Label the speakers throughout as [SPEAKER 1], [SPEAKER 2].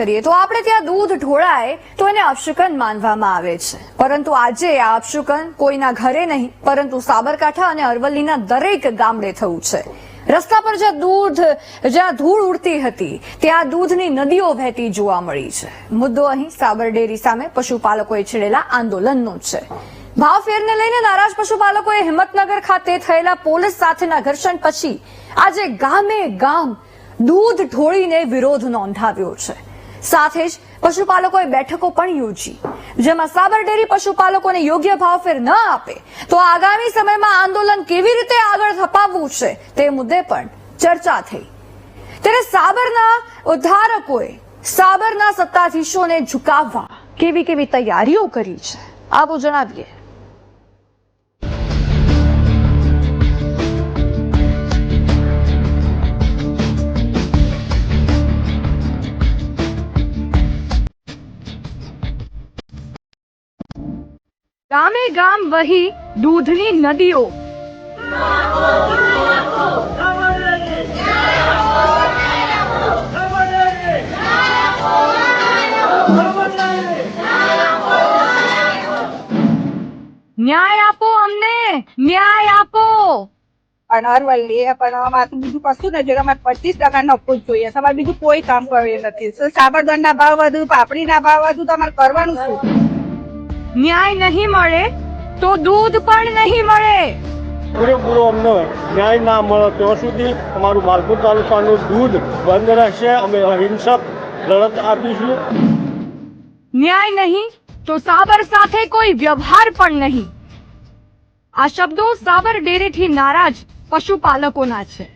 [SPEAKER 1] કરીએ તો આપણે ત્યાં દૂધ ઢોળાય તો એને અપશુકન માનવામાં આવે છે, પરંતુ આજે આ અપશુકન કોઈના ઘરે નહીં પરંતુ સાબરકાંઠા અને અરવલ્લીના દરેક ગામડે થયું છે। રસ્તા પર જ્યાં ધૂળ ઉડતી હતી ત્યાં દૂધની નદીઓ વહેતી જોવા મળી છે। મુદ્દો અહીં સાબર ડેરી સામે પશુપાલકોએ છેડેલા આંદોલનનો છે। ભાવફેરને લઈને નારાજ પશુપાલકોએ હિંમતનગર ખાતે થયેલા પોલીસ સાથેના ઘર્ષણ પછી આજે ગામે ગામ દૂધ ઢોળીને વિરોધ નોંધાવ્યો છે। સાથે જ પશુપાલકોએ બેઠકો પણ યોજી, જેમાં સાબર ડેરી પશુપાલકોને યોગ્ય ભાવફેર ન આપે તો આગામી સમયમાં આંદોલન કેવી રીતે આગળ ધપાવવું છે તે મુદ્દે પણ ચર્ચા થઈ। ત્યારે સાબરના ઉદ્ધારકોએ સાબરના સત્તાધીશોને ઝુકાવવા કેવી તૈયારીઓ કરી છે, આવો જણાવીએ। ગામે ગામ વહી દૂધની નદીઓ, ન્યાય આપો, અમને ન્યાય આપો।
[SPEAKER 2] અને અરવલ્લી પણ અમારું બીજું કશું નથી, અમારે 25% નફો જ જોઈએ, તમારે બીજું કોઈ કામ કર્યું નથી। સાબરદંડના ભાવ વધુ, પાપડીના ભાવ વધુ, તમારે કરવાનું શું?
[SPEAKER 1] ન્યાય નહીં મળે તો દૂધ પણ નહીં મળે।
[SPEAKER 3] પૂરેપૂરો અમને ન્યાય ના મળે ત્યાં સુધી અમારું માલપુર તાલુકાનું દૂધ બંધ રહેશે। અમે અહિંસક લડત આપીશું।
[SPEAKER 1] ન્યાય નહીં તો સાબર સાથે કોઈ વ્યવહાર પણ નહીં। આ શબ્દો સાબર ડેરીથી નારાજ પશુપાલકોના છે,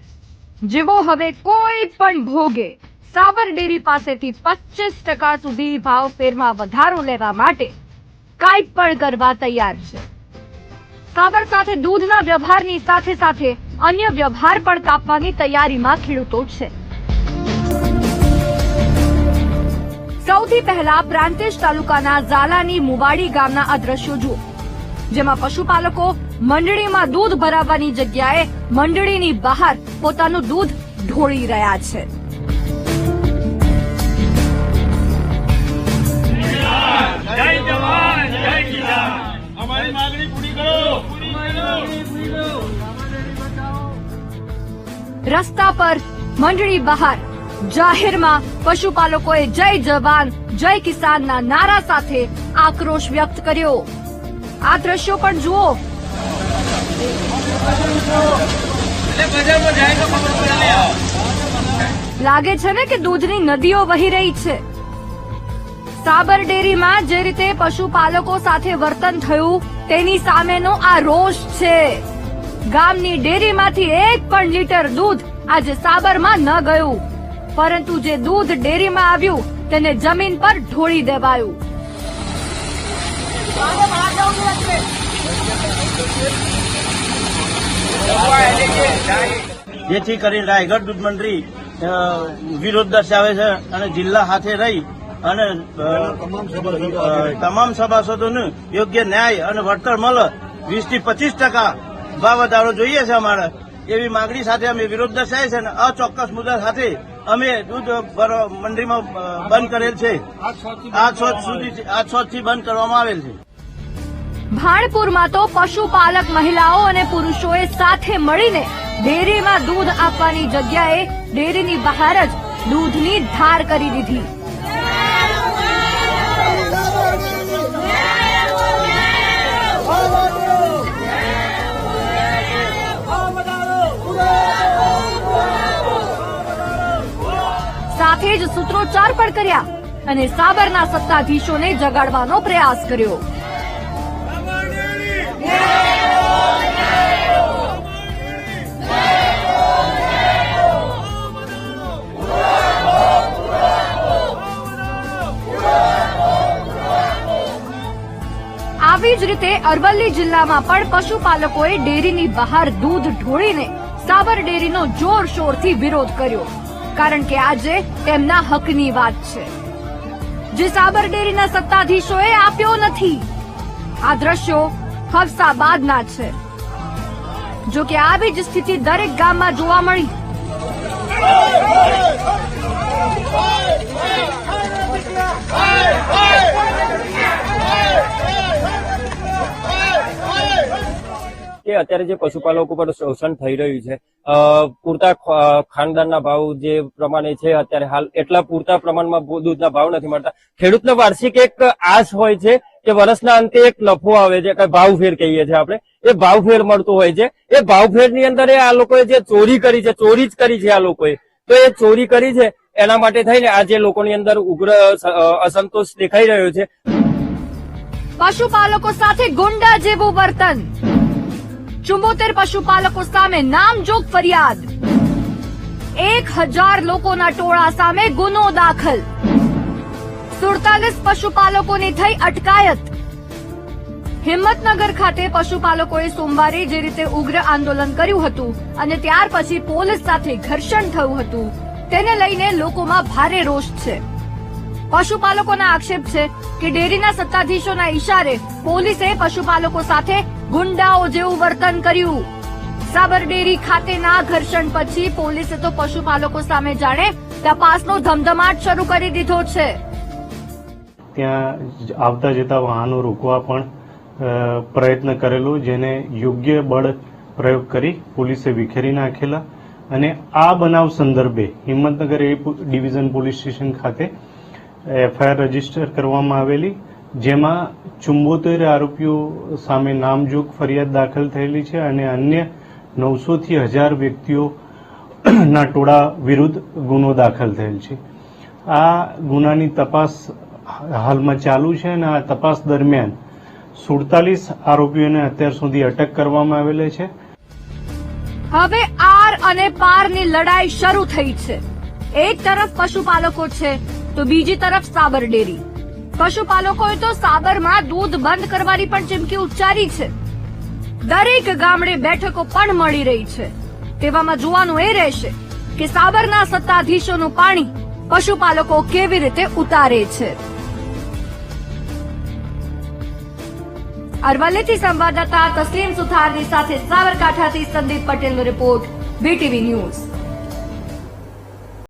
[SPEAKER 1] જેઓ હવે કોઈ પણ ભોગે સાબર ડેરી પાસેથી 25% સુધી ભાવફેરમાં વધારો લેવા માટે કાંઈ પણ કરવા તૈયાર છે। સાબર સાથે દૂધના વ્યવહારની સાથે સાથે અન્ય વ્યવહાર પણ કાપવાની તૈયારીમાં ખેડૂતો છે। સૌથી પહેલા પ્રાંતિજ તાલુકાના ઝાલાની મુવાડી ગામના આ દ્રશ્યો જુઓ, જેમાં પશુપાલકો મંડળીમાં દૂધ ભરાવવાની જગ્યાએ મંડળીની બહાર પોતાનું દૂધ ઢોળી રહ્યા છે। રસ્તા પર, મંડળી બહાર, જાહેરમાં પશુપાલકોએ જય જવાન જય કિસાનના નારા સાથે આક્રોશ વ્યક્ત કર્યો। આ દ્રશ્યો પણ જુઓ। લાગે છે ને કે દૂધની નદીઓ વહી રહી છે। સાબર ડેરીમાં જે રીતે પશુપાલકો સાથે વર્તન થયું તેની સામેનો આ રોષ છે। ગામની ડેરીમાંથી એક પણ લીટર દૂધ આજે સાબરમાં ન ગયું, પરંતુ જે દૂધ ડેરીમાં આવ્યું તેને જમીન પર ઢોળી દેવાયું।
[SPEAKER 4] જેથી કરીને રાયગઢ દૂધ મંડળી વિરોધ દર્શાવે છે અને જિલ્લા સાથે રહી અને તમામ સભાસદોને યોગ્ય ન્યાય અને વળતર મળે 20 થી 25% ભાવ વધારો જોઈએ છે અમારે, એવી માંગણી સાથે અમે વિરોધ દર્શાવે છે અને અચોક્કસ મુદત સાથે અમે દૂધ મંડળીમાં બંધ કરેલ છે। આજ થી બંધ કરવામાં આવેલ છે।
[SPEAKER 1] ભાણપુરમાં તો પશુપાલક મહિલાઓ અને પુરુષોએ સાથે મળીને ડેરીમાં દૂધ આપવાની જગ્યાએ ડેરીની બહાર જ દૂધની ધાર કરી દીધી। સાથે જ સૂત્રોચ્ચાર પણ કર્યા અને સાબરના સત્તાધીશોને જગાડવાનો પ્રયાસ કર્યો। આવી જ રીતે અરવલ્લી જિલ્લામાં પણ પશુપાલકોએ ડેરીની બહાર દૂધ ઢોળીને સાબર ડેરીનો જોરશોરથી વિરોધ કર્યો, કારણ કે આજે તેમના હકની વાત છે, જે સાબર ડેરીના સત્તાધીશોએ આપ્યો નથી। આ દ્રશ્યો હફસાબાદના છે। જો કે આવી જ સ્થિતિ દરેક ગામમાં જોવા મળી।
[SPEAKER 5] અત્યારે જે પશુપાલકો પર શોષણ થઈ રહ્યું છે, પૂરતા ખાનદાનના ભાવ જે પ્રમાણે છે અત્યારે હાલ એટલા પૂરતા પ્રમાણમાં દૂધના ભાવ નથી મળતા. ખેડૂતને વાર્ષિક એક આશ હોય છે કે વર્ષના અંતે એક નફો આવે છે, કે ભાવફેર કહીએ છીએ આપણે, એ ભાવફેર મળતું હોય છે. એ ભાવફેરની અંદર આ લોકોએ જે ચોરી કરી છે, ચોરી જ કરી છે આ લોકોએ, તો એ ચોરી કરી છે એના માટે થઈને આજે લોકોની અંદર ઉગ્ર અસંતોષ દેખાઈ રહ્યો છે.
[SPEAKER 1] પશુપાલકો સાથે ગુંડા જેવું વર્તન, 74 પશુપાલકો સામે નામજોગ ફરિયાદ, 1000 લોકોના ટોળા સામે ગુનો દાખલ, 47 પશુપાલકોની થઈ અટકાયત. હિંમતનગર ખાતે પશુપાલકોએ સોમવારે જે રીતે ઉગ્ર આંદોલન કર્યું હતું અને ત્યાર પછી પોલીસ સાથે ઘર્ષણ થયું હતું, તેને લઈને લોકોમાં ભારે રોષ છે. પશુપાલકોના આક્ષેપ છે કે ડેરીના સત્તાધીશોના ઇશારે પોલીસે પશુપાલકો સાથે ગુંડાઓ જેવું વર્તન કર્યું. સાબર ડેરી ખાતેના ઘર્ષણ પછી પોલીસે તો પશુપાલકો સામે જાણે તપાસનો ધમધમાટ શરૂ કરી દીધો છે.
[SPEAKER 6] ત્યાં આવતા જતા વાહનો રોકવા પણ પ્રયત્ન કરેલો, જેને યોગ્ય બળ પ્રયોગ કરી પોલીસે વિખેરી નાખેલા. અને આ બનાવ સંદર્ભે હિંમતનગર એ ડિવિઝન પોલીસ સ્ટેશન ખાતે એફઆઈઆર રજીસ્ટર કરવામાં આવેલી, જેમાં 74 આરોપીઓ સામે નામજોગ ફરિયાદ દાખલ થયેલી છે અને અન્ય 900 થી 1000 વ્યક્તિઓના ટોળા વિરુદ્ધ ગુનો દાખલ થયેલ છે. આ ગુનાની તપાસ હાલમાં ચાલુ છે અને આ તપાસ દરમિયાન 47 આરોપીઓને અત્યાર સુધી અટક કરવામાં આવેલી છે.
[SPEAKER 1] હવે આર અને પારની લડાઈ શરૂ થઈ છે. એક તરફ પશુપાલકો છે તો બીજી તરફ સાબર ડેરી. પશુપાલકોએ તો સાબરમાં દૂધ બંધ કરવાની પણ ચીમકી ઉચ્ચારી છે. દરેક ગામડે બેઠકો પણ મળી રહી છે. તેવામાં જોવાનું એ રહેશે કે સાબરના સત્તાધીશોનું પાણી પશુપાલકો કેવી રીતે ઉતારે છે. અરવલ્લીથી સંવાદદાતા તસ્લીમ સુથારની સાથે સાબરકાંઠાથી સંદીપ પટેલનો રિપોર્ટ, BTV ન્યૂઝ.